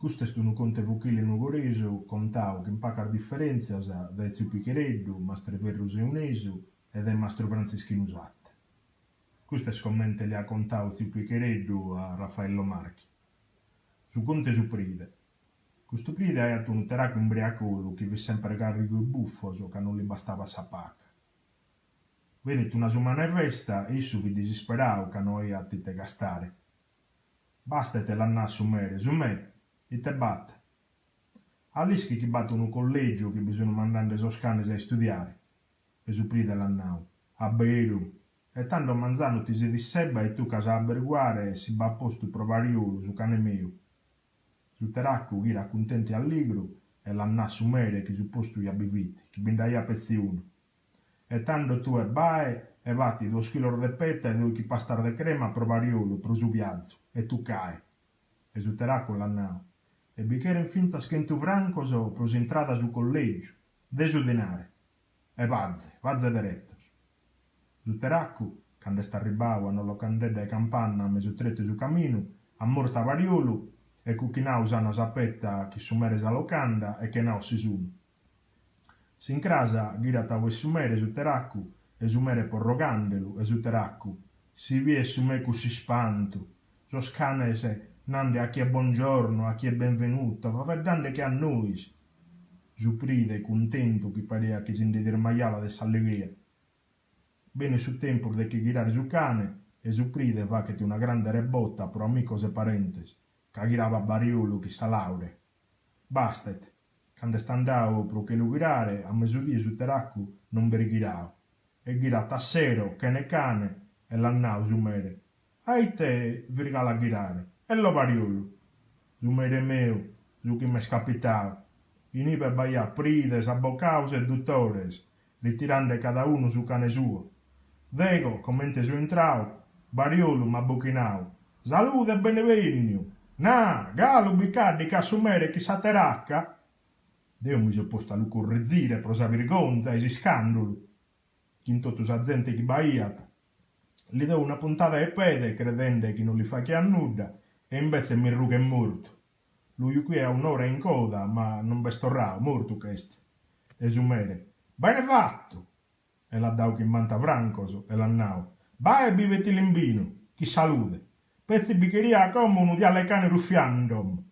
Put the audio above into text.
Questo è un conte vuchile nugoreso, contau che impacca differenza da Ezio Pichereddu, Mastro Ferruso Eunesu ed è Mastro Franceschino Usatta. Questo è scommente le ha contau Ezio Pichereddu a Raffaello Marchi. Su conte su pride. Questo pride è un teraco imbriacolo che vi sempre carico e buffoso che non gli bastava sapacca. Venite una sumana e festa e io vi disperavo che noi a te gastare. Basta te l'annà su me, e te batte. All'ischi che battono un collegio che bisogna mandare le cane a studiare. E su pride l'annau. A beru. E tanto manzano ti si dissebba e tu casa a berguare e si va a posto provariolo su cane mio. Su teracco che era contenti allegro e l'annà su che su posto gli abiviti, che bindai a pezzi uno. E tanto tu e bae e vatti 2 chili di petta e 2 pastar de crema a provariolo pro su piazzo e tu cai. E su teracco l'annau. E bicchiere in finza schentu francoso pro entrata su collegio, de su denare. E vazze direttos. Su teracco, quando sta arribau hanno lo candedda e campana a mesotrette su cammino, a morta variolo e cuchinau sa una sapetta che sumere sa locanda e che nao si suno. Si incrasa ghirata e sumere su teracco e sumere porrogandelu e su teracco. Si vie sumecu si spanto. Sos canese nande a chi è buongiorno, a chi è benvenuto, ma vedande che a noi. Giupride contento che parea che si indetermaiava dessa allegria. Bene su tempo de che girare su cane e Giupride va che ti una grande rebotta pro amicos e parentes, che girava bariolo che sa laure. Bastet, quando standavo pro che lo girare, a mezzodì su teracco non berghiravo. E gira tassero, che ne cane, e l'annau su mere. Ai te, virgala a girare. E lo variolo. Su mere meo, su che mi scapitava. Vini per baia prides, avvocaus e dottores, ritirando cada uno su cane suo. Dego, commente su entrau, variolo ma buchinau. Salute e benevegno. Na, galo biccardi che assumere chi sa teracca? Deo mi sono posto a lu correzzire pro sa vergonza e si scandalo. Chintotu sa gente che baiata. Gli do una puntata de pede credendo che non li fa che a nuda e invece mi ruga è morto. Lui qui è un'ora in coda, ma non bestorrà, morto questo. E su mere, bene fatto! E l'ha dato che manta francoso e l'annau. Vai e biveti l'imbino, chi salute. Pezzi biccheria come uno di alle cane ruffiandom.